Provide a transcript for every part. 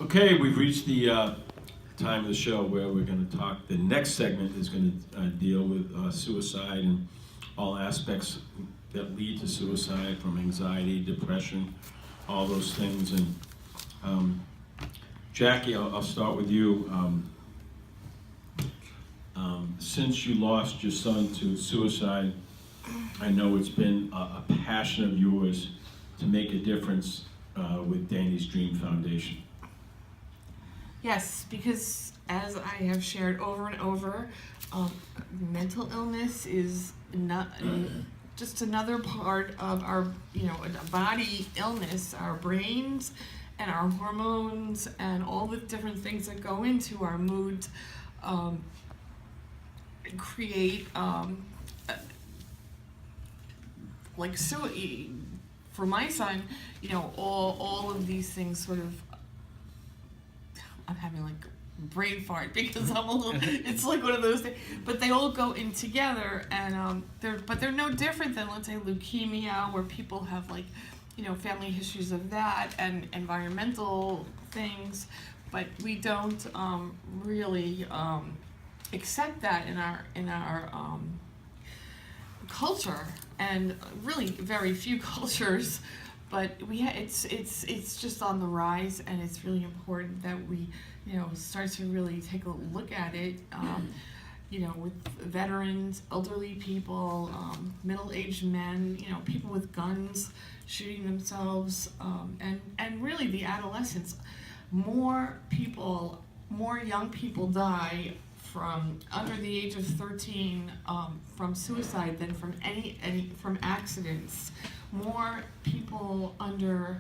Okay, we've reached the time of the show where we're going to talk. The next segment is going to deal with suicide and all aspects that lead to suicide, from anxiety, depression, all those things. And Jackie, I'll start with you. Since you lost your son to suicide, I know it's been a passion of yours to make a difference with Danny's Dream Foundation. Yes, because as I have shared over and over, mental illness is not just another part of our, a body illness, our brains and our hormones and all the different things that go into our moods create for my son, all of these things sort of, I'm having like brain fart because I'm a little, it's like one of those things, but they all go in together, and they're no different than, let's say, leukemia, where people have family histories of that and environmental things, but we don't really accept that in our culture, and really very few cultures. But it's just on the rise, and it's really important that we start to really take a look at it. With veterans, elderly people, middle-aged men, people with guns shooting themselves, and really the adolescents. More young people die from under the age of 13 from suicide than from from accidents. More people under,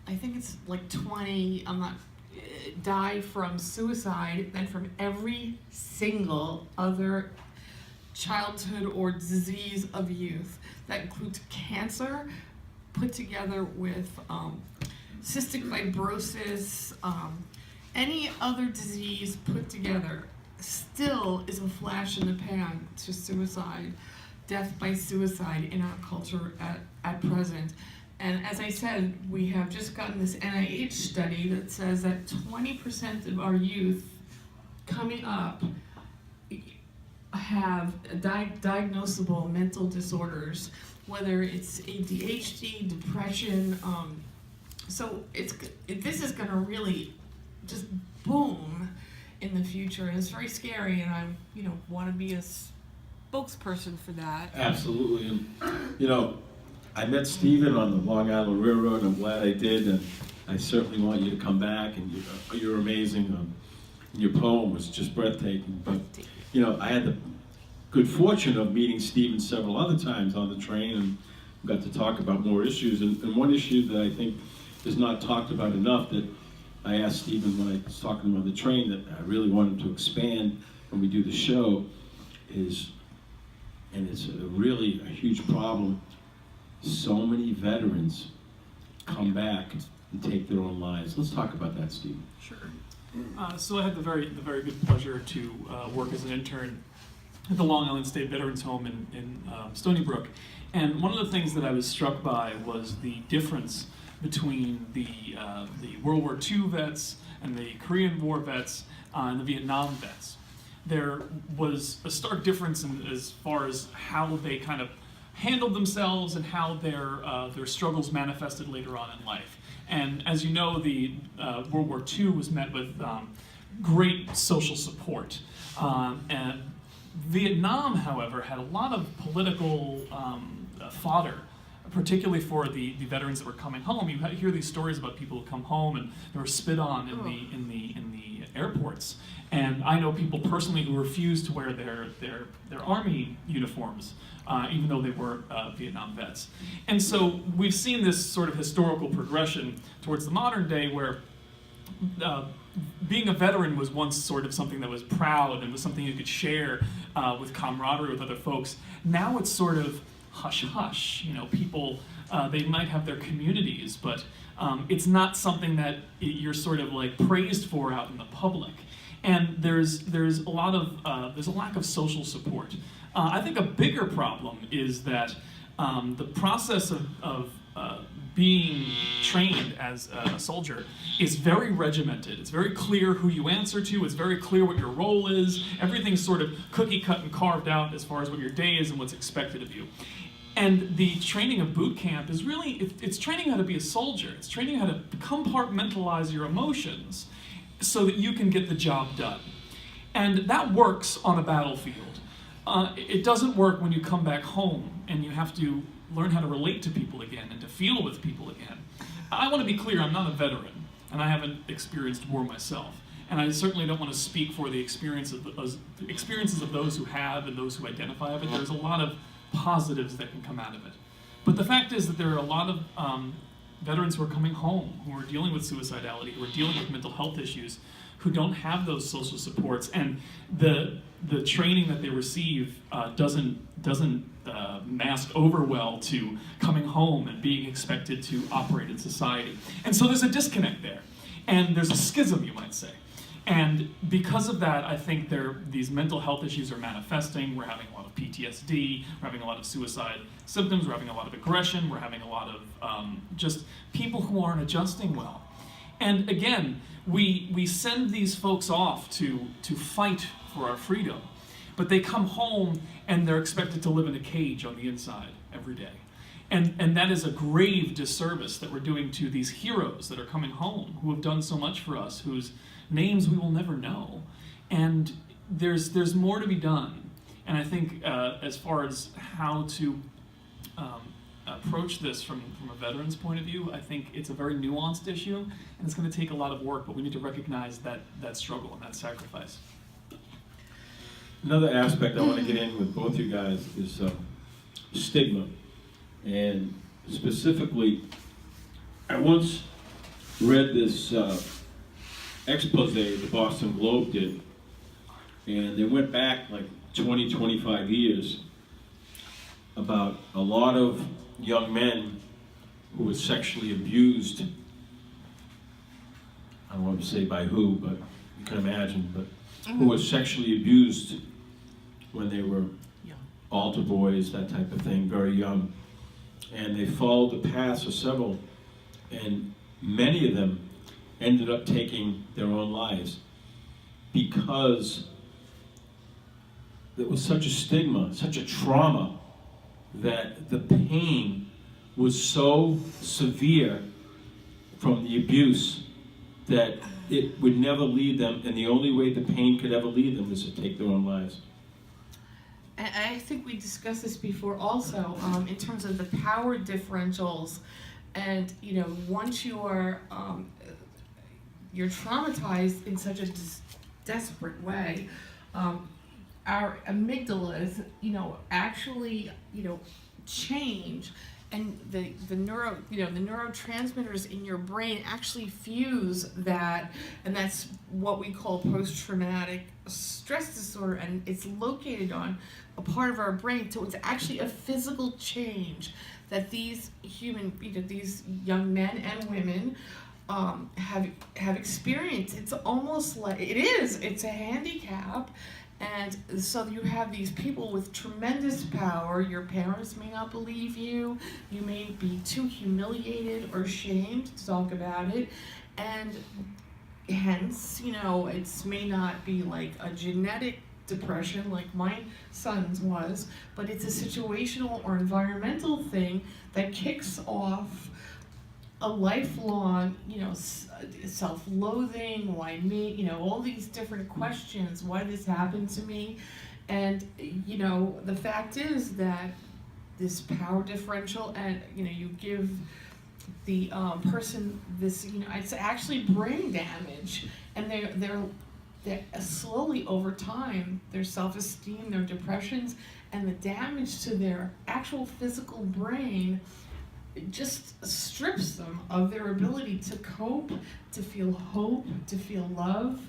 I think it's like 20, die from suicide than from every single other childhood or disease of youth. That includes cancer, put together with cystic fibrosis, any other disease put together still is a flash in the pan to suicide, death by suicide in our culture at present. And as I said, we have just gotten this NIH study that says that 20% of our youth coming up have diagnosable mental disorders, whether it's ADHD, depression. So this is going to really just boom in the future, and it's very scary. And I, want to be a spokesperson for that. Absolutely. And I met Stephen on the Long Island Railroad, and I'm glad I did, and I certainly want you to come back, and you're amazing. Your poem was just breathtaking. But I had the good fortune of meeting Stephen several other times on the train, and got to talk about more issues. And one issue that I think is not talked about enough, that I asked Stephen when I was talking to him on the train, that I really want him to expand when we do the show, is, and it's really a huge problem, so many veterans come back and take their own lives. Let's talk about that, Stephen. Sure. So I had the very good pleasure to work as an intern at the Long Island State Veterans Home in Stony Brook. And one of the things that I was struck by was the difference between the World War II vets and the Korean War vets and the Vietnam vets. There was a stark difference as far as how they kind of handled themselves and how their struggles manifested later on in life. And as you know, the World War II was met with great social support. And Vietnam, however, had a lot of political fodder, particularly for the veterans that were coming home. You hear these stories about people who come home and they were spit on in the airports. And I know people personally who refused to wear their army uniforms, even though they were Vietnam vets. And so we've seen this sort of historical progression towards the modern day, where being a veteran was once sort of something that was proud and was something you could share with camaraderie with other folks. Now it's sort of hush-hush. People, they might have their communities, but it's not something that you're sort of like praised for out in the public. And there's a lot of there's a lack of social support. I think a bigger problem is that the process of being trained as a soldier is very regimented. It's very clear who you answer to. It's very clear what your role is. Everything's sort of cookie cut and carved out as far as what your day is and what's expected of you. And the training of boot camp is really, it's training how to be a soldier. It's training how to compartmentalize your emotions so that you can get the job done. And that works on a battlefield. It doesn't work when you come back home and you have to learn how to relate to people again and to feel with people again. I want to be clear, I'm not a veteran, and I haven't experienced war myself. And I certainly don't want to speak for the experiences of those who have and those who identify with it. There's a lot of positives that can come out of it. But the fact is that there are a lot of veterans who are coming home, who are dealing with suicidality, who are dealing with mental health issues, who don't have those social supports, and the training that they receive doesn't mask over well to coming home and being expected to operate in society. And so there's a disconnect there, and there's a schism, you might say. And because of that, I think these mental health issues are manifesting. We're having a lot of PTSD, we're having a lot of suicide symptoms, we're having a lot of aggression, we're having a lot of just people who aren't adjusting well. And again, we send these folks off to fight for our freedom, but they come home and they're expected to live in a cage on the inside every day. And that is a grave disservice that we're doing to these heroes that are coming home, who have done so much for us, whose names we will never know. And there's more to be done. And I think as far as how to approach this from a veteran's point of view, I think it's a very nuanced issue, and it's going to take a lot of work, but we need to recognize that struggle and that sacrifice. Another aspect I want to get in with both you guys is stigma. And specifically, I once read this expose the Boston Globe did, and they went back like 20, 25 years about a lot of young men who were sexually abused. I don't want to say by who, but you can imagine, but who were sexually abused when they were altar boys, that type of thing, very young. And they followed the paths of several, and many of them ended up taking their own lives because there was such a stigma, such a trauma, that the pain was so severe from the abuse that it would never lead them, and the only way the pain could ever lead them is to take their own lives. I think we discussed this before also, in terms of the power differentials, and once you're traumatized in such a desperate way, our amygdalas, actually, change, and the neurotransmitters in your brain actually fuse that, and that's what we call post-traumatic stress disorder, and it's located on a part of our brain. So it's actually a physical change that these these young men and women have experienced. It's almost like it's a handicap. And so you have these people with tremendous power. Your parents may not believe you. You may be too humiliated or ashamed to talk about it. And hence, it may not be like a genetic depression like my son's was, but it's a situational or environmental thing that kicks off a lifelong, self-loathing, why me, all these different questions, why this happened to me. And, the fact is that this power differential, and, you give the person this, it's actually brain damage, and they're slowly over time, their self-esteem, their depressions, and the damage to their actual physical brain, it just strips them of their ability to cope, to feel hope, to feel love,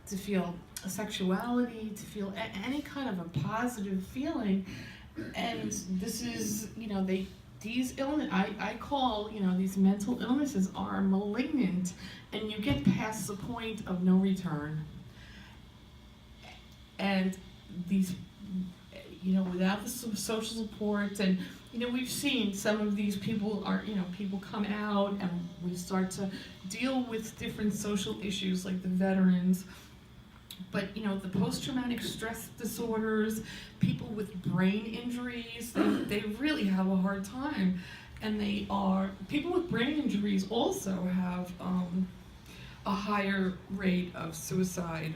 to feel sexuality, to feel any kind of a positive feeling. And this is, these illness, I call, these mental illnesses are malignant, and you get past the point of no return. And these, without the social support. And we've seen some of these people people come out, and we start to deal with different social issues like the veterans. But the post-traumatic stress disorders, people with brain injuries, they really have a hard time. And people with brain injuries also have a higher rate of suicide.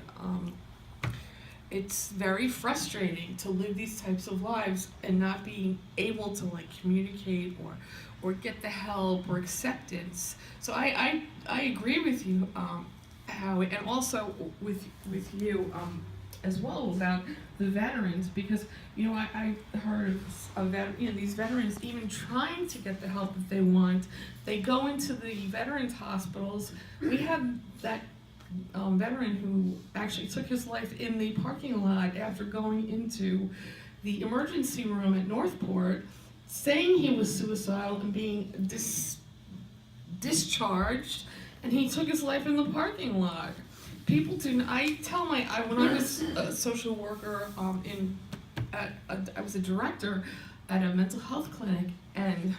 It's very frustrating to live these types of lives and not being able to communicate or get the help or acceptance. So I agree with you, Howie, and also with you as well about the veterans, because I heard of these veterans even trying to get the help that they want. They go into the veterans hospitals. We had that veteran who actually took his life in the parking lot after going into the emergency room at Northport, saying he was suicidal and being discharged, and he took his life in the parking lot. People do. When I was a social worker, I was a director at a mental health clinic, and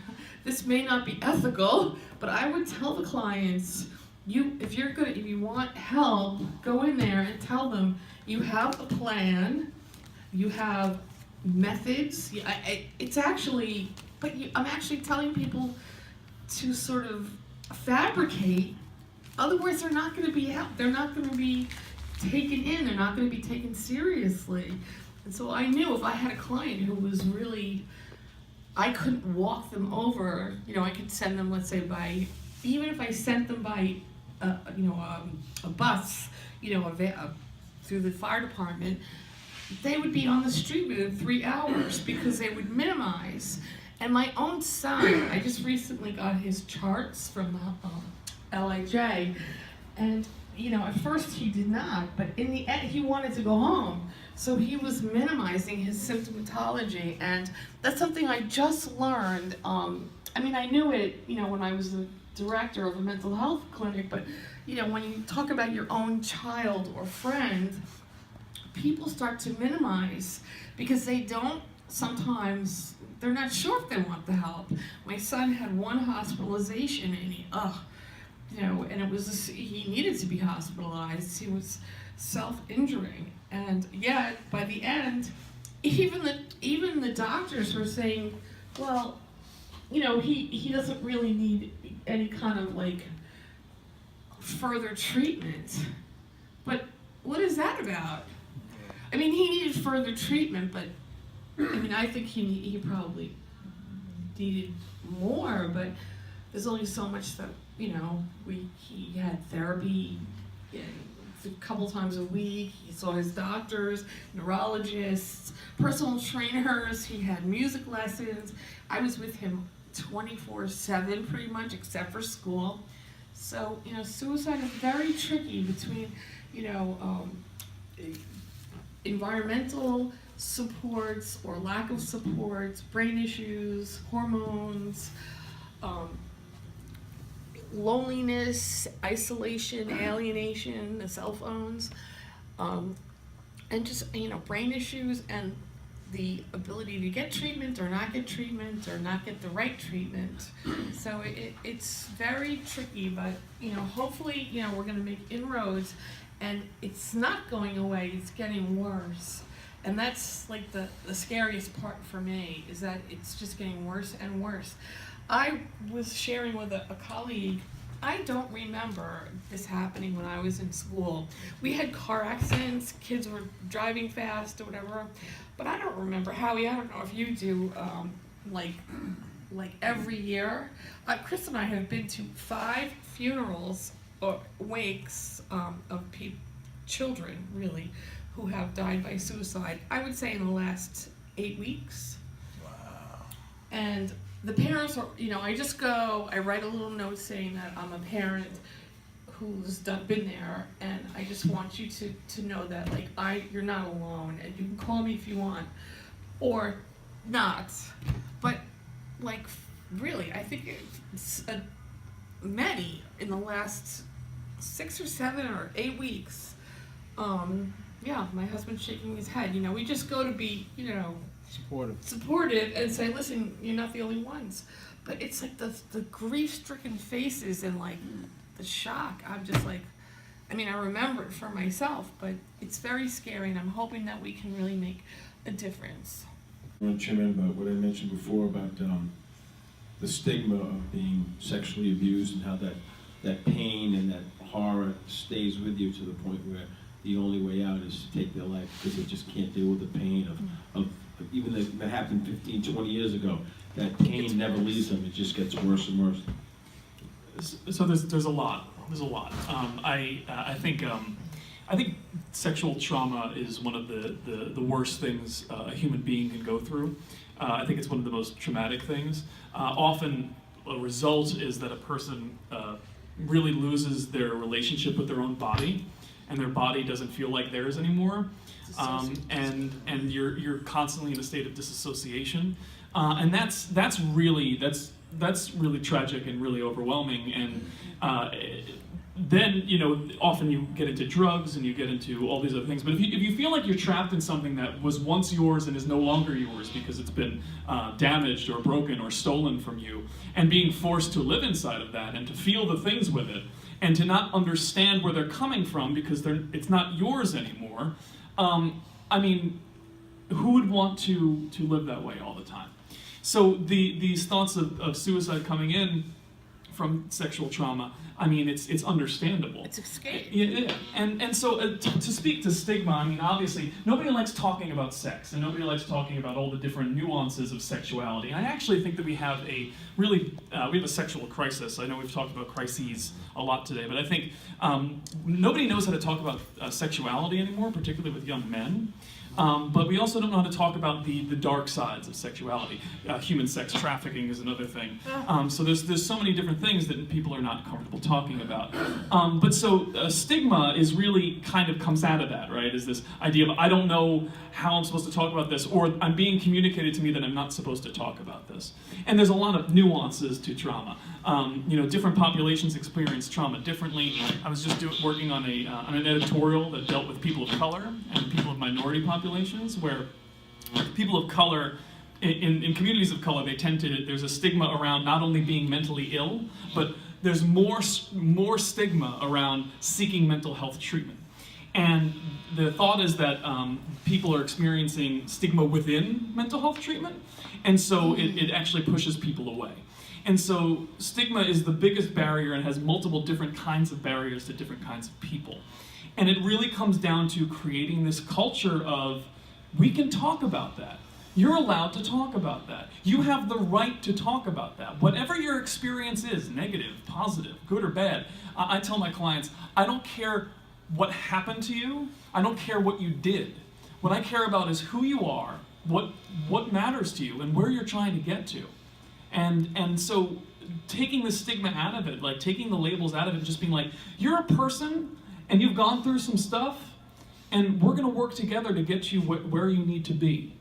this may not be ethical, but I would tell the clients, if you want help, go in there and tell them you have a plan, you have methods. I'm actually telling people to sort of fabricate. Otherwise, they're not going to be helped. They're not going to be taken in. They're not going to be taken seriously. And so I knew if I had a client who was really, I couldn't walk them over. I could send them, let's say, even if I sent them by, a bus, through the fire department, they would be on the street within 3 hours because they would minimize. And my own son, I just recently got his charts from LIJ, and at first he did not, but in the end he wanted to go home, so he was minimizing his symptomatology. And that's something I just learned. I knew it when I was the director of a mental health clinic, but when you talk about your own child or friend, people start to minimize because sometimes they're not sure if they want the help. My son had one hospitalization, and and it was he needed to be hospitalized. He was self-injuring, and yet by the end, even the doctors were saying, well, he doesn't really need any kind of further treatment. But what is that about? He needed further treatment, but I think he probably needed more. But there's only so much that he had therapy a couple times a week. He saw his doctors, neurologists, personal trainers. He had music lessons. I was with him 24/7 pretty much, except for school. So suicide is very tricky between environmental supports or lack of supports, brain issues, hormones, loneliness, isolation, alienation, the cell phones, and just brain issues, and the ability to get treatment or not get treatment or not get the right treatment. So it's very tricky, but hopefully we're going to make inroads, and it's not going away, it's getting worse. And that's the scariest part for me, is that it's just getting worse and worse. I was sharing with a colleague, I don't remember this happening when I was in school. We had car accidents, kids were driving fast or whatever, but I don't remember. Howie, I don't know if you do, like every year. Chris and I have been to 5 funerals or wakes of children, really, who have died by suicide, I would say in the last 8 weeks. Wow. And the parents are, I write a little note saying that I'm a parent who's been there, and I just want you to know that, you're not alone, and you can call me if you want, or not. But, really, I think it's many in the last 6 or 7 or 8 weeks. Yeah, my husband's shaking his head. We just go to be, supportive and say, listen, you're not the only ones. But it's like the grief-stricken faces and like the shock. I'm just like, I mean, I remember it for myself, but it's very scary, and I'm hoping that we can really make a difference. I want to chime in about what I mentioned before about the stigma of being sexually abused and how that pain and that horror stays with you to the point where the only way out is to take their life because they just can't deal with the pain of even that happened 15, 20 years ago. That pain never leaves them. It just gets worse and worse. So there's a lot. There's a lot. I think sexual trauma is one of the worst things a human being can go through. I think it's one of the most traumatic things. Often a result is that a person really loses their relationship with their own body, and their body doesn't feel like theirs anymore. And you're constantly in a state of disassociation, and that's really tragic and really overwhelming. And then often you get into drugs and you get into all these other things. But if you feel like you're trapped in something that was once yours and is no longer yours because it's been damaged or broken or stolen from you, and being forced to live inside of that and to feel the things with it, and to not understand where they're coming from because it's not yours anymore. I mean, who would want to live that way all the time? So these thoughts of suicide coming in from sexual trauma, I mean, it's understandable. It's escape. Yeah. And so to speak to stigma, I mean, obviously, nobody likes talking about sex, and nobody likes talking about all the different nuances of sexuality. And I actually think that we have a sexual crisis. I know we've talked about crises a lot today, but I think nobody knows how to talk about sexuality anymore, particularly with young men. But we also don't know how to talk about the dark sides of sexuality. Human sex trafficking is another thing. So there's so many different things that people are not comfortable talking about. But stigma is really kind of comes out of that, right? Is this idea of I don't know how I'm supposed to talk about this, or I'm being communicated to me that I'm not supposed to talk about this. And there's a lot of nuances to trauma. Different populations experience trauma differently. I was just working on an editorial that dealt with people of color and people of minority populations, where people of color, in communities of color, there's a stigma around not only being mentally ill, but there's more stigma around seeking mental health treatment. And the thought is that people are experiencing stigma within mental health treatment, and so it actually pushes people away. And so stigma is the biggest barrier and has multiple different kinds of barriers to different kinds of people. And it really comes down to creating this culture of, we can talk about that. You're allowed to talk about that. You have the right to talk about that. Whatever your experience is, negative, positive, good or bad, I tell my clients, I don't care what happened to you. I don't care what you did. What I care about is who you are, what matters to you, and where you're trying to get to. And so taking the stigma out of it, like taking the labels out of it, just being like, you're a person and you've gone through some stuff, and we're going to work together to get you where you need to be.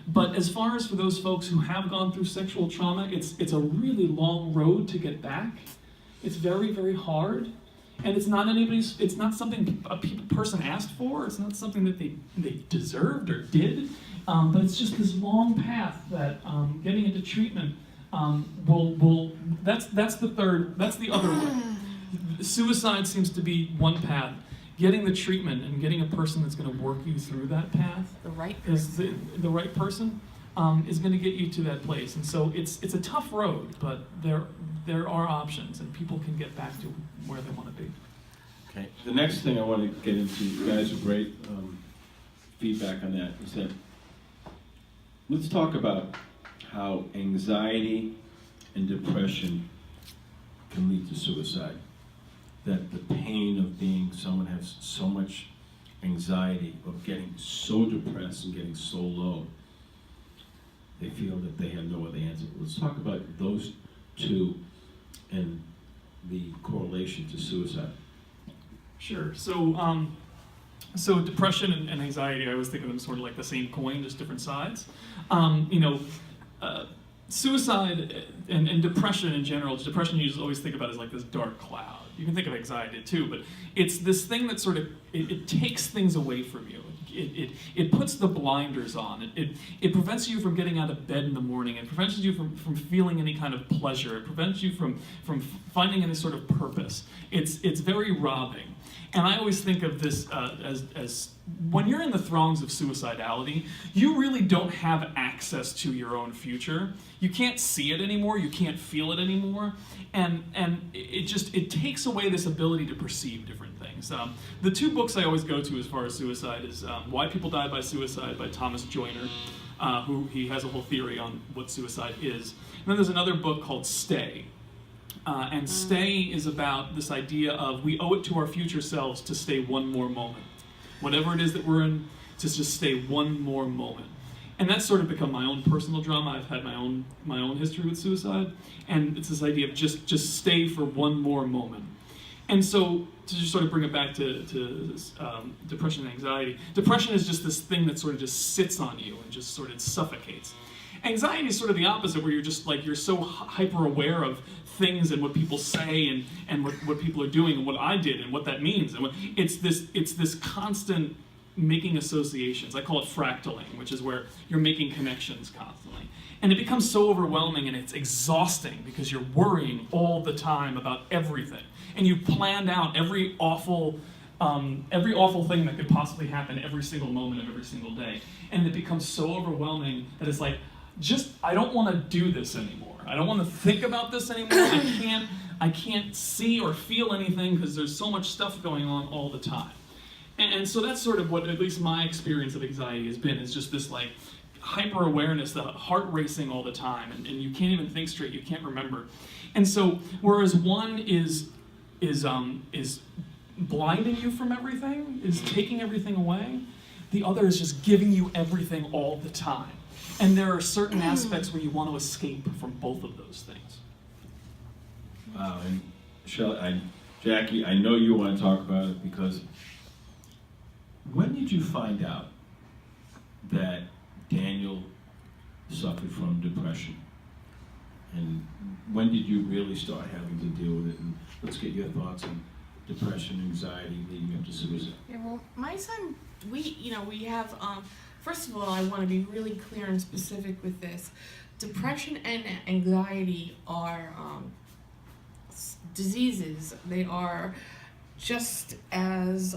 But as far as for those folks who have gone through sexual trauma, it's a really long road to get back. It's very, very hard. And it's not something a person asked for. It's not something that they deserved or did. But it's just this long path that getting into treatment that's the other way. Suicide seems to be one path. Getting the treatment and getting a person that's going to work you through that path, The right is the right person, is going to get you to that place. And so it's a tough road, but there are options, and people can get back to where they want to be. Okay. The next thing I want to get into, you guys have great feedback on that, is that let's talk about how anxiety and depression can lead to suicide. That the pain of being someone has so much anxiety, of getting so depressed and getting so low, they feel that they have no other answer. Let's talk about those two and the correlation to suicide. Sure. So depression and anxiety, I always think of them sort of like the same coin, just different sides. Suicide and depression in general, depression you just always think about as like this dark cloud. You can think of anxiety too, but it's this thing that sort of, it takes things away from you. it puts the blinders on. It prevents you from getting out of bed in the morning. It prevents you from feeling any kind of pleasure. It prevents you from finding any sort of purpose. It's very robbing. And I always think of this as when you're in the throngs of suicidality, you really don't have access to your own future. You can't see it anymore. You can't feel it anymore. And it takes away this ability to perceive different things. The two books I always go to as far as suicide is Why People Die by Suicide by Thomas Joyner, who he has a whole theory on what suicide is. And then there's another book called Stay. And Stay is about this idea of we owe it to our future selves to stay one more moment. Whatever it is that we're in, to just stay one more moment. And that's sort of become my own personal drama. I've had my own history with suicide, and it's this idea of just stay for one more moment. And so to just sort of bring it back to depression and anxiety, depression is just this thing that sort of just sits on you and just sort of suffocates. Anxiety is sort of the opposite, where you're just like, you're so hyper aware of things and what people say and what people are doing and what I did and what that means. And it's this constant making associations. I call it fractaling, which is where you're making connections constantly. And it becomes so overwhelming and it's exhausting because you're worrying all the time about everything. And you've planned out every awful thing that could possibly happen every single moment of every single day. And it becomes so overwhelming that it's like, I don't want to do this anymore. I don't want to think about this anymore. I can't see or feel anything because there's so much stuff going on all the time. And so that's sort of what at least my experience of anxiety has been, is just this like hyper awareness, the heart racing all the time, and you can't even think straight, you can't remember. And so whereas one is blinding you from everything, is taking everything away, the other is just giving you everything all the time. And there are certain aspects where you want to escape from both of those things. Wow, and Jackie, I know you want to talk about it, because when did you find out that Daniel suffered from depression? And when did you really start having to deal with it? And let's get your thoughts on depression, anxiety leading up to suicide. Yeah, well, my son, we have, first of all, I want to be really clear and specific with this. Depression and anxiety are diseases. They are just as,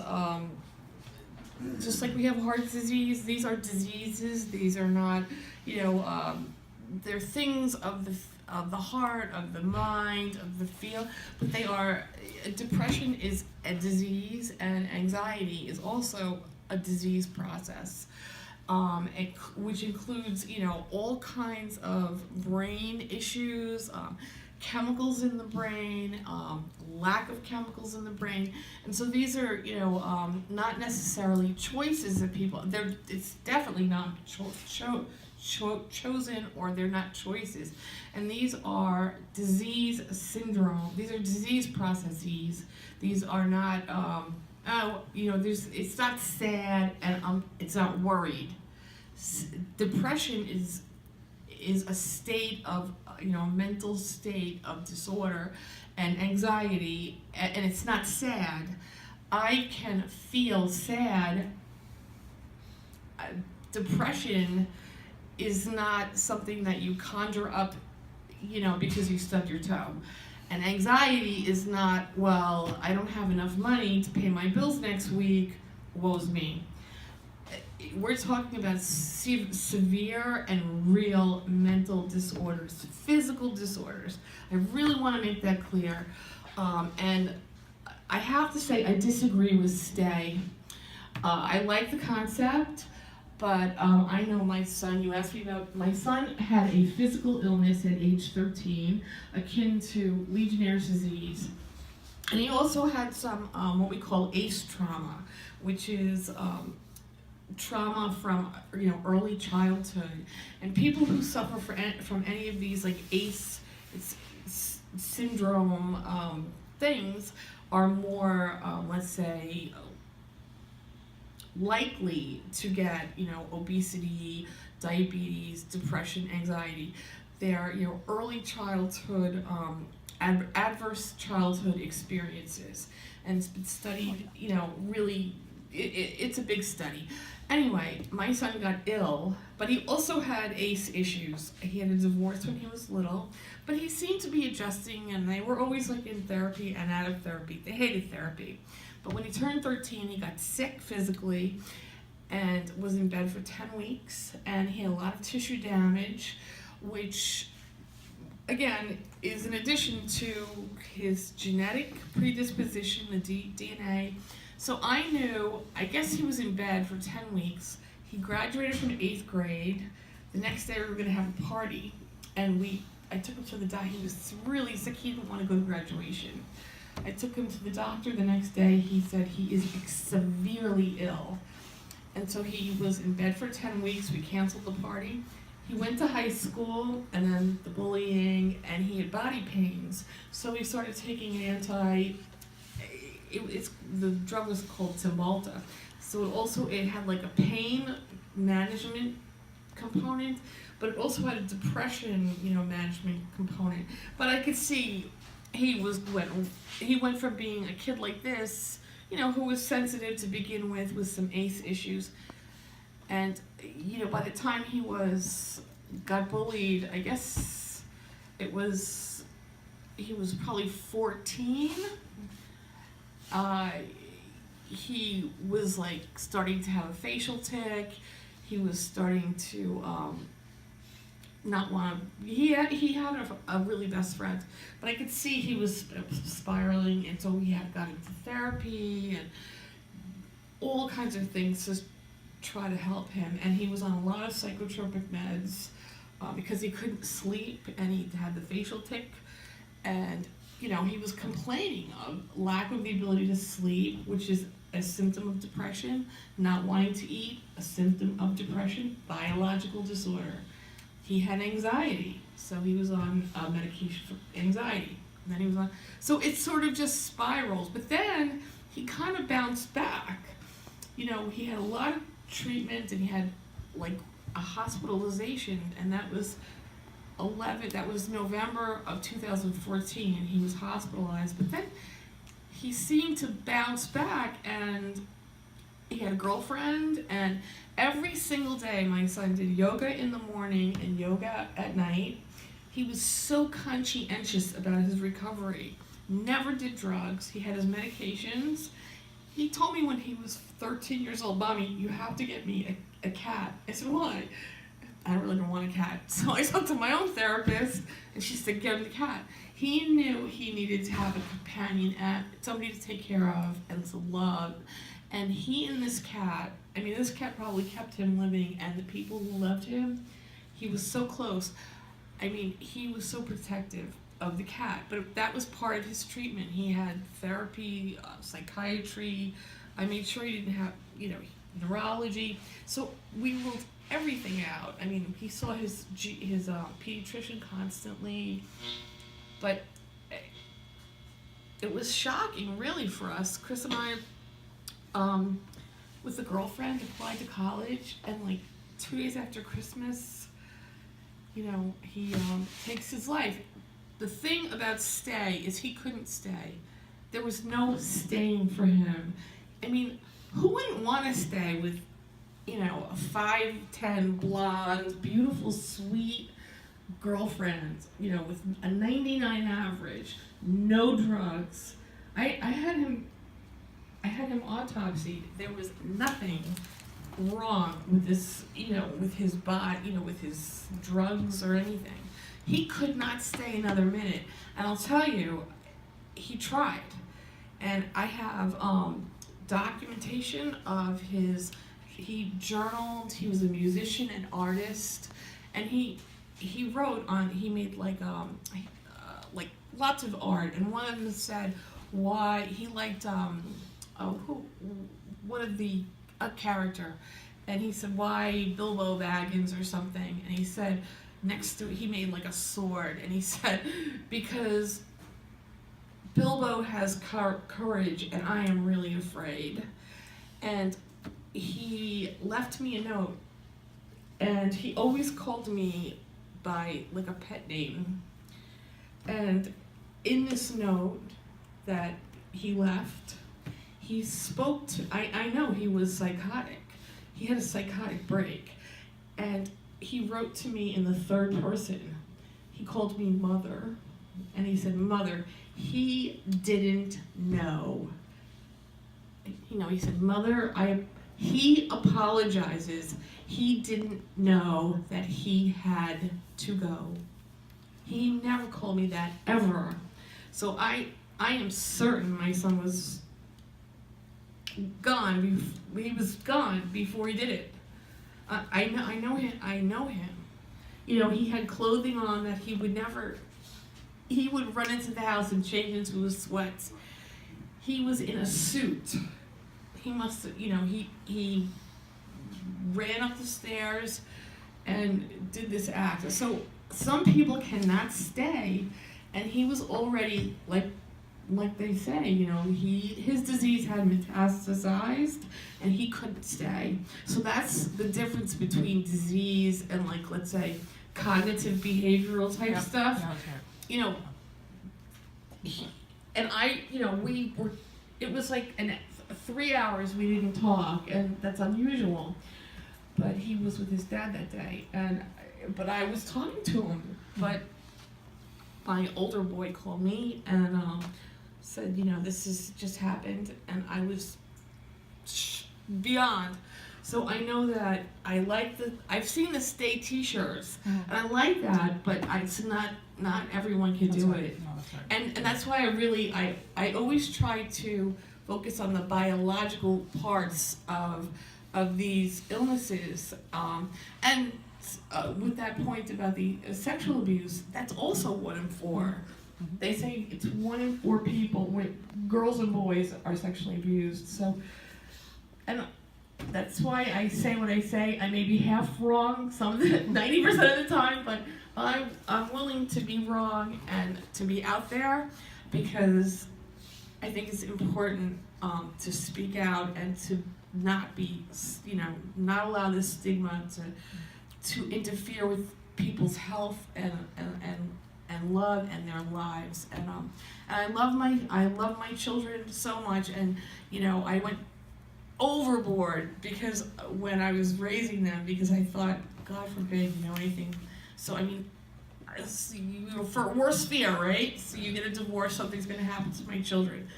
just like we have heart disease, these are diseases. These are not, they're things of the heart, of the mind, of the feel, but they are, depression is a disease and anxiety is also a disease process, which includes, all kinds of brain issues, chemicals in the brain, lack of chemicals in the brain, and so these are, not necessarily choices that people. It's definitely not chosen, or they're not choices, and these are disease syndrome. These are disease processes. These are not. It's not sad and it's not worried. Depression is a state of, a mental state of disorder, and anxiety, and it's not sad. I can feel sad. Depression is not something that you conjure up, because you stubbed your toe. And anxiety is not, well, I don't have enough money to pay my bills next week, woe's me. We're talking about severe and real mental disorders, physical disorders. I really want to make that clear. And I have to say, I disagree with Stay. I like the concept, but I know my son, you asked me about, my son had a physical illness at age 13, akin to Legionnaire's disease. And he also had some, what we call ACE trauma, which is trauma from, early childhood. And people who suffer from any of these, like ACE syndrome things, are more, let's say, likely to get, obesity, diabetes, depression, anxiety. They're, early childhood, adverse childhood experiences. And it's been studied, really, it's a big study. Anyway, my son got ill, but he also had ACE issues. He had a divorce when he was little, but he seemed to be adjusting, and they were always like in therapy and out of therapy. They hated therapy. But when he turned 13, he got sick physically and was in bed for 10 weeks, and he had a lot of tissue damage, which, again, is in addition to his genetic predisposition, the DNA. So I knew, I guess he was in bed for 10 weeks. He graduated from 8th grade. The next day we were gonna have a party, and I took him to the doctor. He was really sick, he didn't wanna go to graduation. I took him to the doctor the next day. He said he is severely ill. And so he was in bed for 10 weeks. We canceled the party. He went to high school, and then the bullying, and he had body pains. So we started taking the drug was called Cymbalta. So it had like a pain management component, but it also had a depression, management component. But I could see he went from being a kid like this, who was sensitive to begin with some ACE issues. And, by the time he got bullied, I guess he was probably 14. He was like starting to have a facial tic. He was starting to not want to. He had a really best friend, but I could see he was spiraling, and so he had got into therapy and all kinds of things to try to help him. And he was on a lot of psychotropic meds because he couldn't sleep, and he had the facial tic, and he was complaining of lack of the ability to sleep, which is a symptom of depression. Not wanting to eat, a symptom of depression, biological disorder. He had anxiety, so he was on medication for anxiety. And then he was on, so it sort of just spirals. But then he kind of bounced back. He had a lot of treatment, and he had like a hospitalization, and that was November of 2014, and he was hospitalized. But then he seemed to bounce back, and he had a girlfriend, and every single day my son did yoga in the morning and yoga at night. He was so conscientious about his recovery. Never did drugs. He had his medications. He told me when he was 13 years old, "Mommy, you have to get me a cat." I said, "Why?" "I really don't want a cat." So I talked to my own therapist, and she said, "Get him the cat." He knew he needed to have a companion, somebody to take care of and to love. And he and this cat probably kept him living, and the people who loved him, he was so close. He was so protective of the cat, but that was part of his treatment. He had therapy, psychiatry. I made sure he didn't have, neurology. So we ruled everything out. He saw his pediatrician constantly, but it was shocking, really, for us. Chris and I, with a girlfriend, applied to college, and 2 days after Christmas, he takes his life. The thing about stay is he couldn't stay. There was no staying for him. Who wouldn't want to stay with, a 5'10", blonde, beautiful, sweet girlfriend, with a 99 average, no drugs. I had him autopsied. There was nothing wrong with this, with his body, with his drugs or anything. He could not stay another minute. And I'll tell you, he tried. And I have documentation of he journaled, he was a musician and artist, and he made lots of art, and one of them said why he liked a character, and he said why Bilbo Baggins or something, and he said next to he made a sword, and he said because Bilbo has courage and I am really afraid. And he left me a note, and he always called me by a pet name. And in this note that he left, he spoke to, I know he was psychotic. he had a psychotic break, and he wrote to me in the third person. He called me mother, and he said, "Mother, he didn't know." He said, "Mother, he apologizes. He didn't know that he had to go." He never called me that, ever. So I am certain my son was gone. He was gone before he did it. I know him. He had clothing on that he would never. He would run into the house and change into his sweats. He was in a suit. He must have, he ran up the stairs and did this act. So some people cannot stay, and he was already like they say, his disease had metastasized, and he couldn't stay. So that's the difference between disease and, like, let's say, cognitive behavioral type stuff. Yeah, And we were. It was like 3 hours we didn't talk, and that's unusual. But he was with his dad that day, but I was talking to him. But my older boy called me and said, this has just happened, and I was beyond. So I know that I've seen the stay T-shirts, and I like that, but it's not everyone can do it. No, that's right. And that's why I always try to focus on the biological parts of these illnesses. And with that point about the sexual abuse, that's also 1 in 4. They say it's 1 in 4 people, girls and boys, are sexually abused. So, and that's why I say what I say. I may be half wrong, 90% of the time, but I'm willing to be wrong and to be out there, because I think it's important to speak out and to not be, not allow this stigma to interfere with people's health and love and their lives. And I love my children so much, and I went overboard because when I was raising them, because I thought, God forbid, anything. So for worse fear, right? So you get a divorce, something's going to happen to my children.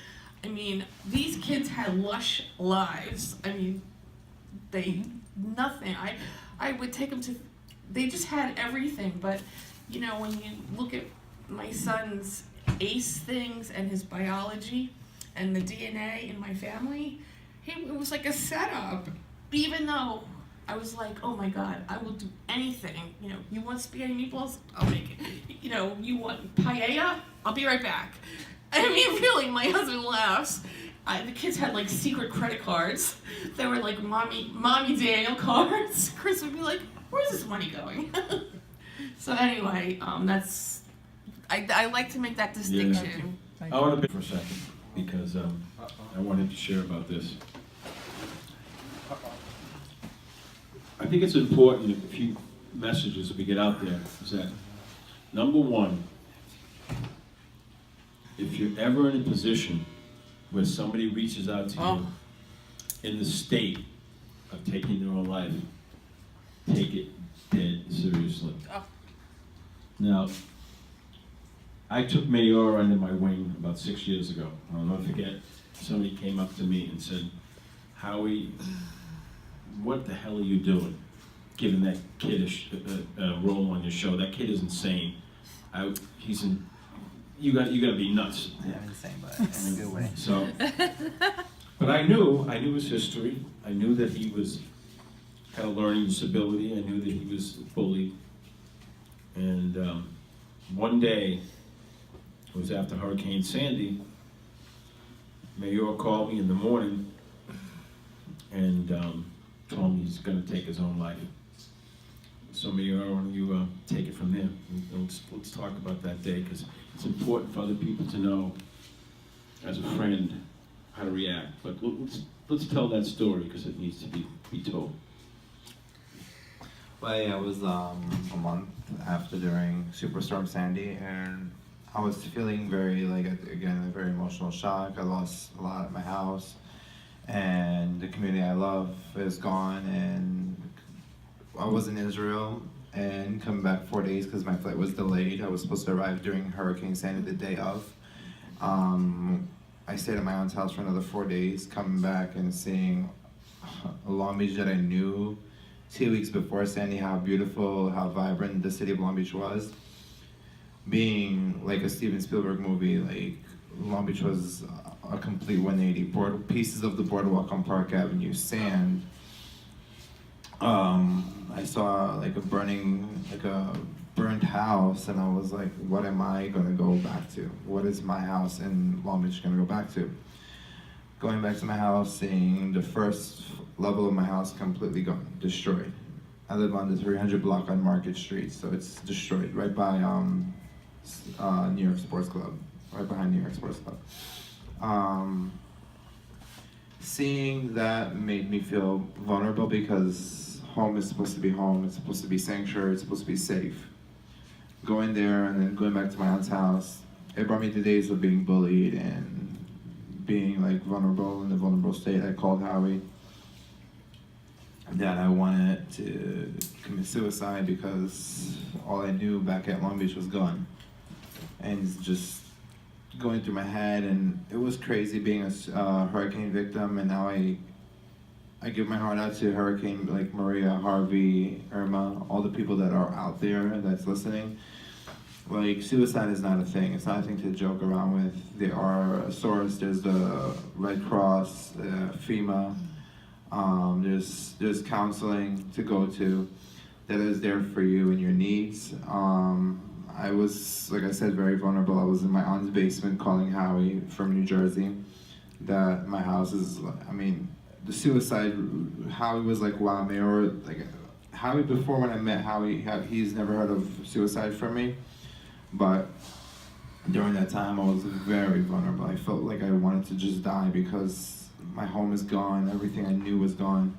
These kids had lush lives. Nothing. I would take them to, they just had everything. But, when you look at my son's ACE things and his biology and the DNA in my family, it was like a setup. Even though I was like, oh my God, I will do anything. You want spaghetti meatballs? I'll make it. You want paella? I'll be right back. Really, my husband laughs. The kids had like secret credit cards. They were like mommy Daniel cards. Chris would be like, where's this money going? So anyway, I like to make that distinction. I want to be for a second because I wanted to share about this. I think it's important, a few messages that we get out there, is that, number one, if you're ever in a position where somebody reaches out to you in the state of taking their own life, take it dead seriously. Now, I took Mayor under my wing about 6 years ago. I'll never forget, somebody came up to me and said, Howie, what the hell are you doing, giving that kid a role on your show? That kid is insane. You got to be nuts. Yeah, insane, but in a good way. So, but I knew his history. I knew that he had a learning disability. I knew that he was bullied. And one day, it was after Hurricane Sandy, Mayor called me in the morning and told me he's going to take his own life. So Mayor, why don't you take it from there? And let's talk about that day, because it's important for other people to know, as a friend, how to react. But let's tell that story, because it needs to be told. Well, yeah, it was a month after during Superstorm Sandy, and I was feeling very, a very emotional shock. I lost a lot at my house, and the community I love is gone. And I was in Israel and coming back 4 days because my flight was delayed. I was supposed to arrive during Hurricane Sandy the day of. I stayed at my aunt's house for another 4 days, coming back and seeing Long Beach that I knew 2 weeks before Sandy, how beautiful, how vibrant the city of Long Beach was. Being like a Steven Spielberg movie, like Long Beach was a complete 180. Pieces of the boardwalk on Park Avenue, sand. I saw like a burnt house, and I was like, what am I gonna go back to? What is my house in Long Beach gonna go back to? Going back to my house, seeing the first level of my house completely gone, destroyed. I live on the 300 block on Market Street, so it's destroyed, right by New York Sports Club, right behind New York Sports Club. Seeing that made me feel vulnerable because home is supposed to be home, it's supposed to be sanctuary, it's supposed to be safe. Going there and then going back to my aunt's house, it brought me to days of being bullied and being like vulnerable, in a vulnerable state. I called Howie that I wanted to commit suicide because all I knew back at Long Beach was gone. And it's just going through my head, and it was crazy being a hurricane victim, and now I give my heart out to Hurricane like Maria, Harvey, Irma, all the people that are out there that's listening. Like, suicide is not a thing. It's not a thing to joke around with. There are a source. There's the Red Cross, FEMA. There's counseling to go to that is there for you and your needs. I was, like I said, very vulnerable. I was in my aunt's basement calling Howie from New Jersey that my house is, I mean, the suicide, Howie was like, wow, Mayor, like, Howie, before when I met Howie, he's never heard of suicide from me. But during that time, I was very vulnerable. I felt like I wanted to just die because my home is gone, everything I knew was gone.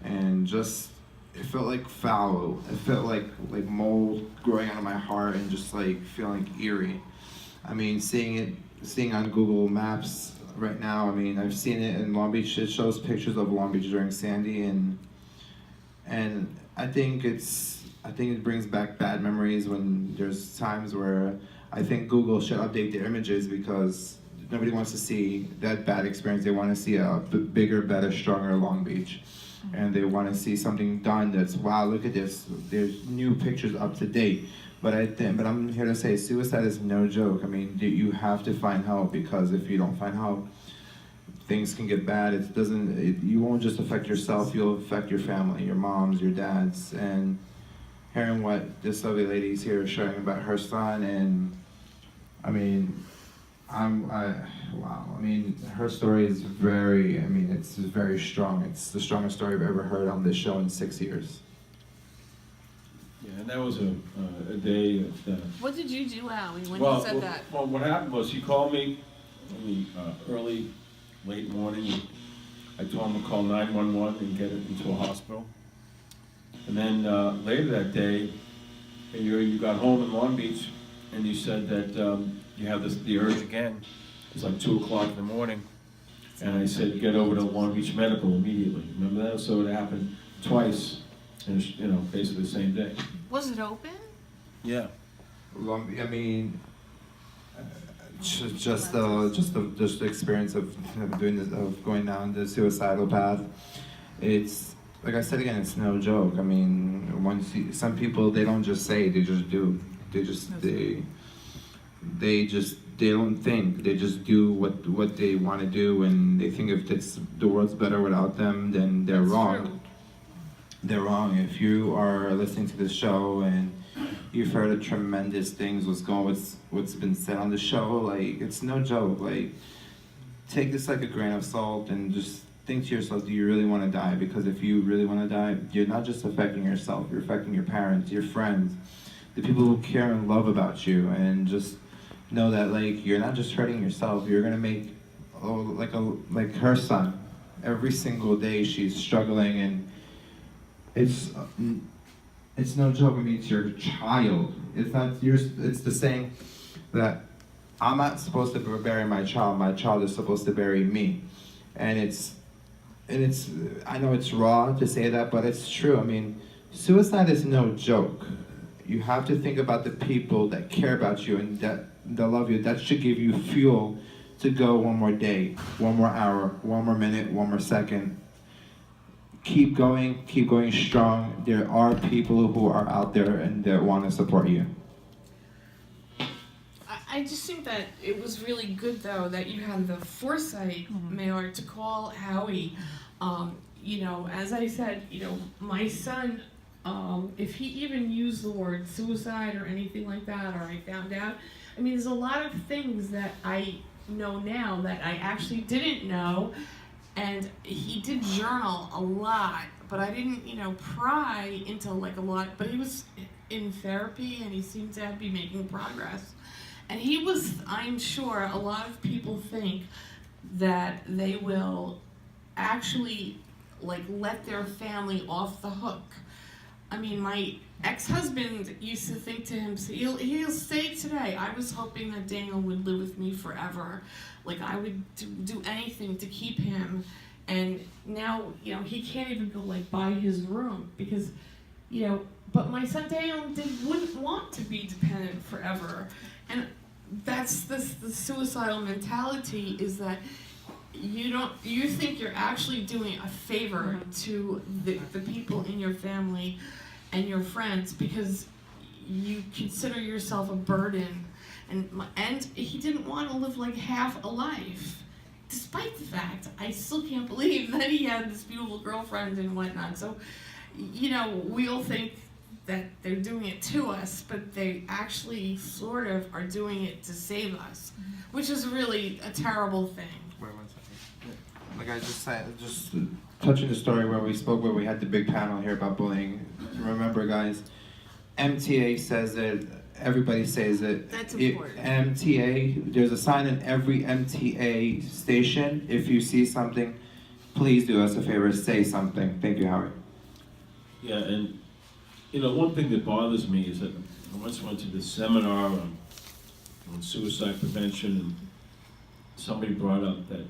And just, it felt like foul. It felt like mold growing out of my heart and just like feeling eerie. I mean, seeing on Google Maps right now, I mean, I've seen it in Long Beach. It shows pictures of Long Beach during Sandy, and I think it brings back bad memories when there's times where I think Google should update their images because nobody wants to see that bad experience. They want to see a bigger, better, stronger Long Beach. And they want to see something done that's, wow, look at this. There's new pictures up to date. But I'm here to say suicide is no joke. I mean, you have to find help because if you don't find help, things can get bad. You won't just affect yourself, you'll affect your family, your moms, your dads. And hearing what this lovely lady's here sharing about her son, and I mean, wow. I mean, her story is it's very strong. It's the strongest story I've ever heard on this show in 6 years. Yeah, and that was a day that. What did you do, Howie, when Well, you said that? Well, what happened was he called me in the late morning. I told him to call 911 and get it into a hospital. And then later that day, you got home in Long Beach, and you said that you have the urge again. It was like 2 o'clock in the morning, and I said get over to Long Beach Medical immediately. Remember that? So it happened twice, and basically the same day. Was it open? Yeah. I mean, just the experience of doing this, of going down the suicidal path. It's like I said again, it's no joke. I mean, some people, they don't just say, they just do. They don't think. They just do what they want to do, and they think if the world's better without them, then they're wrong. True. They're wrong. If you are listening to this show and you've heard of tremendous things, what's been said on the show, like, it's no joke. Like, take this like a grain of salt and just think to yourself, do you really want to die? Because if you really want to die, you're not just affecting yourself, you're affecting your parents, your friends, the people who care and love about you, and just know that, like, you're not just hurting yourself, you're gonna make, like her son, every single day she's struggling, and it's no joke. I mean, it's your child. It's the saying that I'm not supposed to bury my child is supposed to bury me. And it's and it's, I know it's raw to say that, but it's true. I mean, suicide is no joke. You have to think about the people that care about you and that love you. That should give you fuel to go one more day, one more hour, one more minute, one more second. Keep going strong. There are people who are out there and that want to support you. I just think that it was really good, though, that you had the foresight, Mayor, to call Howie. You know, as I said, you know, my son, if he even used the word suicide or anything like that, or I found out, I mean, there's a lot of things that I know now that I actually didn't know, and he did journal a lot, but I didn't, you know, pry into like a lot, but he was in therapy and he seemed to be making progress. And he was, I'm sure, a lot of people think that they will actually like let their family off the hook. I mean, my ex-husband used to think to him, he'll say today, I was hoping that Daniel would live with me forever. Like I would do anything to keep him. And now, you know, he can't even go like buy his room because, you know, but my son Daniel wouldn't want to be dependent forever. And that's the suicidal mentality, is that you think you're actually doing a favor to the people in your family and your friends because you consider yourself a burden, and he didn't want to live like half a life. Despite the fact, I still can't believe that he had this beautiful girlfriend and whatnot. So, you know, we all think that they're doing it to us, but they actually sort of are doing it to save us, which is really a terrible thing. Wait 1 second. Like I just said, just touching the story where we had the big panel here about bullying. Remember, guys, MTA says it. Everybody says it. That's important. MTA, there's a sign in every MTA station. If you see something, please do us a favor, say something. Thank you, Howie. Yeah, and you know, one thing that bothers me is that I once went to this seminar on suicide prevention, and somebody brought up that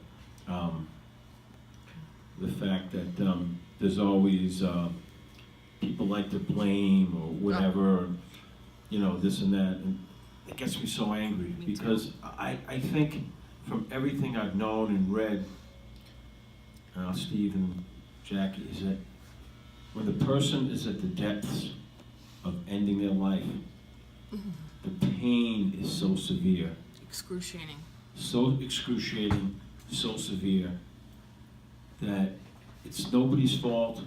the fact that there's always people like to blame or whatever, you know, this and that, and it gets me so angry because I think from everything I've known and read, Steve and Jackie, is that when the person is at the depths of ending their life, the pain is so severe. Excruciating. So excruciating, so severe, that it's nobody's fault.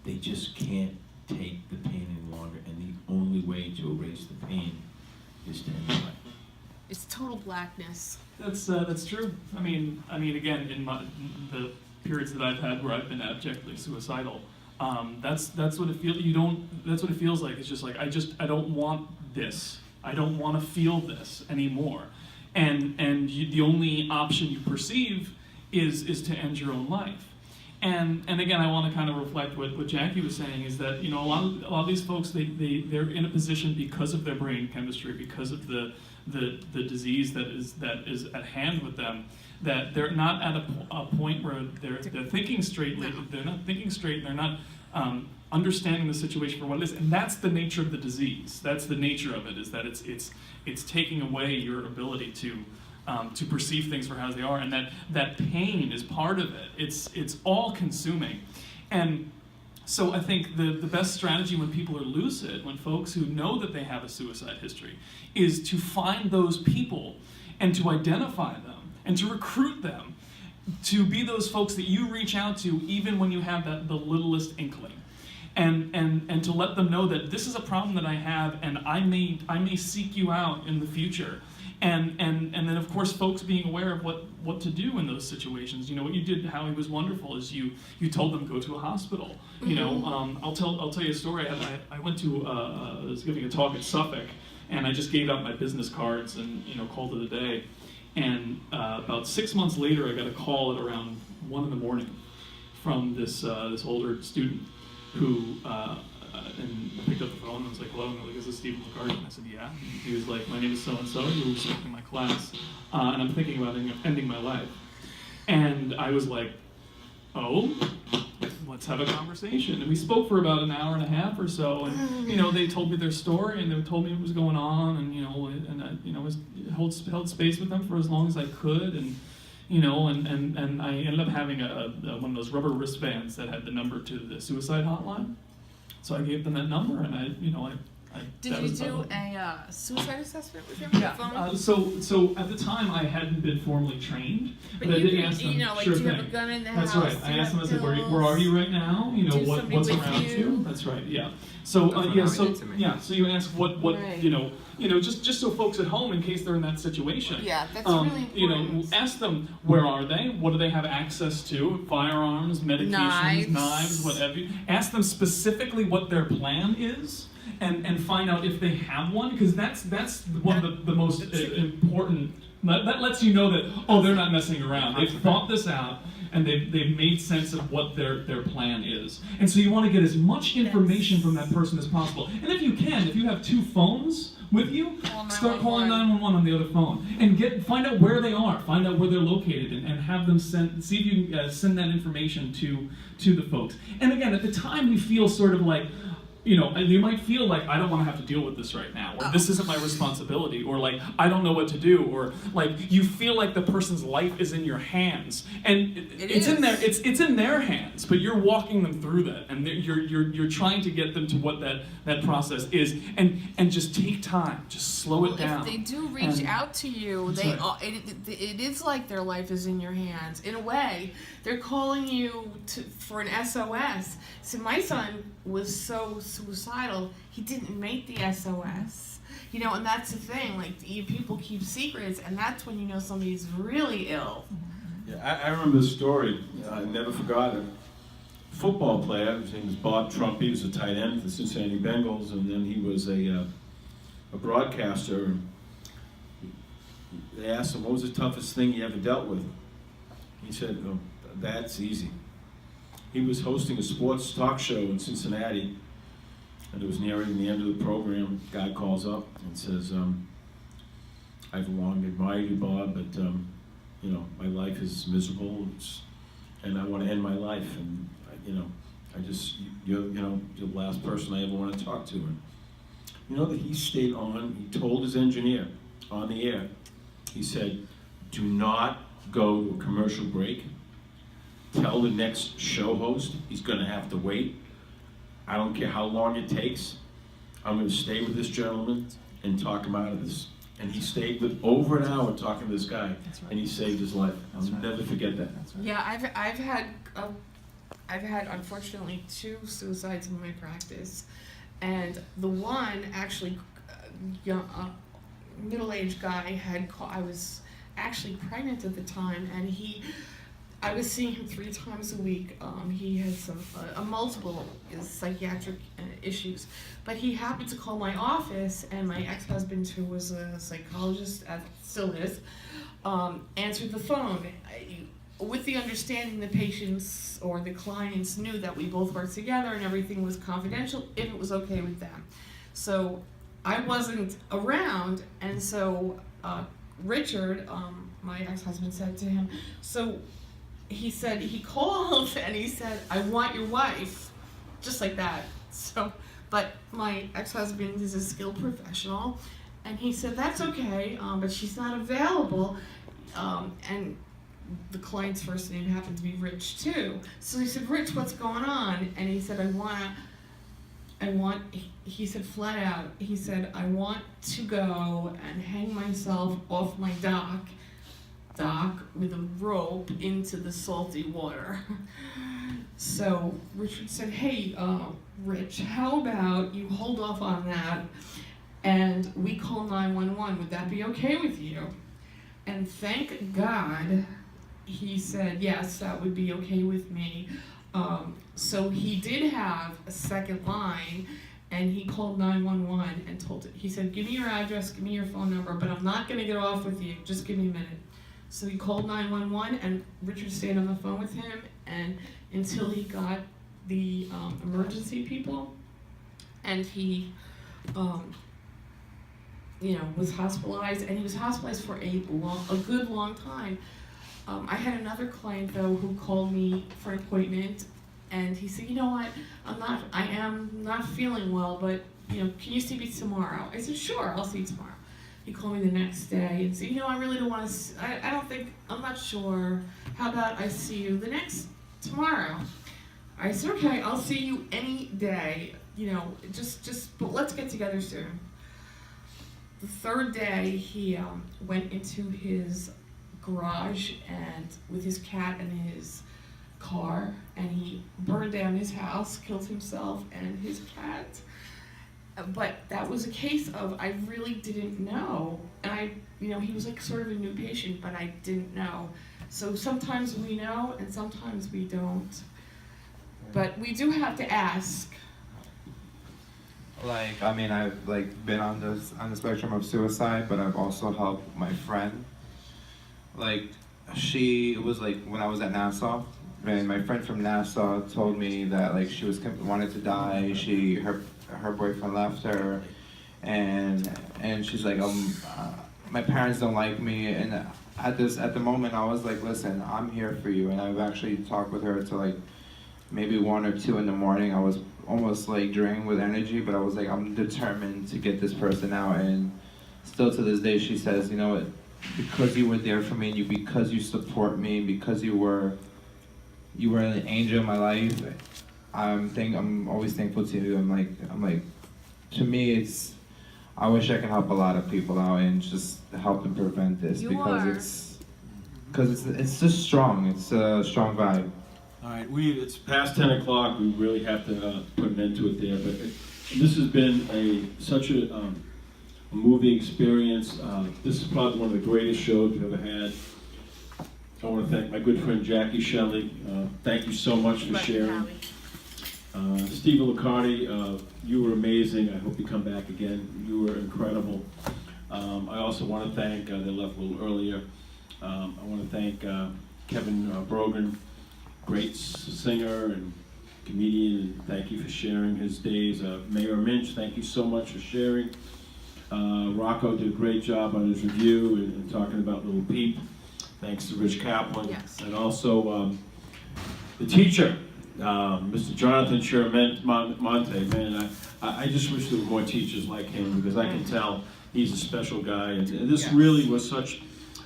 They just can't take the pain any longer, and the only way to erase the pain is to end life. It's total blackness. That's true. I mean, again, in the periods that I've had where I've been abjectly suicidal, that's what it feels. That's what it feels like. It's just like I don't want this. I don't want to feel this anymore. And the only option you perceive is to end your own life. And again, I want to kind of reflect what Jackie was saying, is that, you know, a lot of these folks, they're in a position because of their brain chemistry, because of the disease that is at hand with them, that they're not at a point where they're thinking straightly. They're not thinking straight. They're not understanding the situation for what it is, and that's the nature of the disease. That's the nature of it, is that it's taking away your ability to perceive things for how they are, and that pain is part of it. It's all consuming. And so I think the best strategy when people are lucid, when folks who know that they have a suicide history, is to find those people and to identify them and to recruit them to be those folks that you reach out to even when you have the littlest inkling. And to let them know that this is a problem that I have, and I may seek you out in the future. And then, of course, folks being aware of what to do in those situations. You know, what you did, Howie, was wonderful, is you told them go to a hospital. You know, I'll tell you a story. I went to, I was giving a talk at Suffolk, and I just gave out my business cards and, you know, called it a day. And about 6 months later, I got a call at around 1 a.m. from this older student who and picked up the phone and was like, hello, and like, is this Stephen McCarty? And I said, yeah. And he was like, my name is so-and-so, you were in my class, and I'm thinking about ending my life. And I was like, oh, let's have a conversation. And we spoke for about an hour and a half or so, and they told me their story, and they told me what was going on, and I was held space with them for as long as I could, and I ended up having one of those rubber wristbands that had the number to the suicide hotline. So I gave them that number, and I Did you do a suicide assessment with him? Yeah. So at the time I hadn't been formally trained, but I did ask them. Like, sure do you thing. have a gun in the That's house? right. I asked them. I said, "Where are you right now? Is What's somebody around with you?" you? That's right. Yeah. So So you ask what Right. just so folks at home, in case they're in that situation. Yeah, that's really important. Ask them where are they? What do they have access to? Firearms, medications, knives, whatever. Ask them specifically what their plan is. And find out if they have one, because that's one of the most important. That lets you know that, they're not messing around. They've thought this out, and they've made sense of what their plan is. And so you want to get as much information from that person as possible. And if you have 2 phones with you, start calling 911 on the other phone, and find out where they are, find out where they're located, and have them see if you can send that information to the folks. And again, at the time, we feel sort of like, you might feel like, I don't want to have to deal with this right now, or this isn't my responsibility, or like, I don't know what to do, or like, you feel like the person's life is in your hands, and it's in their hands, but you're walking them through that, and you're trying to get them to what that process is, and just take time, just slow it down. If they do reach out to you, it is like their life is in your hands. In a way, they're calling you for an SOS. So my son was so suicidal, he didn't make the SOS. And that's the thing, like, people keep secrets, and that's when you know somebody's really ill. Yeah, I remember the story. I never forgot it. Football player, his name was Bob Trump. He was a tight end for the Cincinnati Bengals, and then he was a broadcaster. And they asked him, what was the toughest thing you ever dealt with? He said, that's easy. He was hosting a sports talk show in Cincinnati, and it was nearing the end of the program. The guy calls up and says, I've long admired you, Bob, but my life is miserable, and I want to end my life, and you're the last person I ever want to talk to. And that he stayed on. He told his engineer on the air. He said, do not go to a commercial break. Tell the next show host he's going to have to wait. I don't care how long it takes. I'm going to stay with this gentleman and talk him out of this. And he stayed with over an hour talking to this guy, and he saved his life. I'll never forget that. Yeah, I've had unfortunately 2 suicides in my practice, and the one actually, middle-aged guy I was actually pregnant at the time, and I was seeing him 3 times a week. He had some multiple psychiatric issues, but he happened to call my office, and my ex-husband, who was a psychologist, still is, answered the phone. With the understanding the patients or the clients knew that we both worked together and everything was confidential, if it was okay with them. So I wasn't around, and so Richard, my ex-husband, said to him, he called and he said, I want your wife, just like that. But my ex-husband is a skilled professional, and he said, that's okay, but she's not available, and the client's first name happened to be Rich too. So he said, Rich, what's going on? And he said, he said flat out, he said, I want to go and hang myself off my dock with a rope into the salty water. So Richard said, hey, Rich, how about you hold off on that and we call 911? Would that be okay with you? And thank God he said, yes, that would be okay with me. So he did have a second line, and he called 911 and he said, give me your address, give me your phone number, but I'm not going to get off with you, just give me a minute. So he called 911, and Richard stayed on the phone with him, and until he got the emergency people, and he was hospitalized, and he was hospitalized for a good long time. I had another client though who called me for an appointment, and he said, you know what, I am not feeling well, but you know, can you see me tomorrow? I said, sure, I'll see you tomorrow. He called me the next day and said, you know, I really don't want to, I don't think, I'm not sure. How about I see you tomorrow? I said, okay, I'll see you any day. You know, but let's get together soon. The third day, he went into his garage and with his cat and his car, and he burned down his house, killed himself and his cat. But that was a case of I really didn't know, and he was like sort of a new patient, but I didn't know. So sometimes we know, and sometimes we don't. But we do have to ask. Like, I mean, I've like been on the spectrum of suicide, but I've also helped my friend. Like, she was like when I was at Nassau, and my friend from Nassau told me that like she wanted to die. Her boyfriend left her, and she's like, my parents don't like me, and at the moment I was like, listen, I'm here for you, and I've actually talked with her to like maybe 1 or 2 in the morning. I was almost like drained with energy, but I was like, I'm determined to get this person out, and still to this day she says, you know what, because you were there for me, and because you support me, because you were an angel in my life, I'm always thankful to you. I'm like, to me, I wish I could help a lot of people out and just help them prevent this, because it's just strong. It's a strong vibe. All right, it's past 10 o'clock. We really have to put an end to it there. But this has been such a moving experience. This is probably one of the greatest shows we've ever had. I want to thank my good friend Jackie Shelley. Thank you so much for sharing. Stephen Licardi, you were amazing. I hope you come back again. You were incredible. I also want to thank, they left a little earlier, I want to thank Kevin Brogan, great singer and comedian, and thank you for sharing his days. Mayor Minch, thank you so much for sharing. Rocco did a great job on his review and talking about Little Peep. Thanks to Rich Kaplan. Yes. And also the teacher, Mr. Jonathan Monte, man, I just wish there were more teachers like him, because I can tell he's a special guy, and this really was such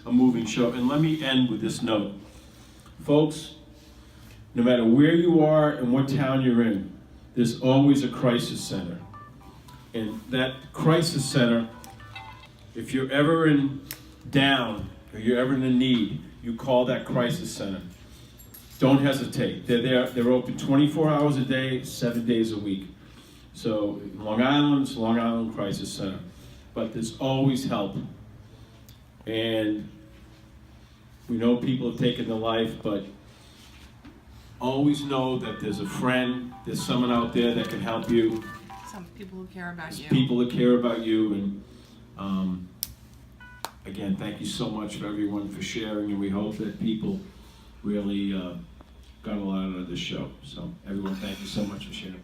a moving show. And let me end with this note. Folks, no matter where you are and what town you're in, there's always a crisis center. And that crisis center, if you're ever down, or you're ever in a need, you call that crisis center. Don't hesitate. They're there. They're open 24 hours a day, 7 days a week. So Long Island, it's Long Island Crisis Center. But there's always help. And we know people have taken their life, but always know that there's a friend, there's someone out there that can help you. Some people who care about you. People that care about you. And again, thank you so much for everyone for sharing, and we hope that people really got a lot out of this show. So everyone, thank you so much for sharing.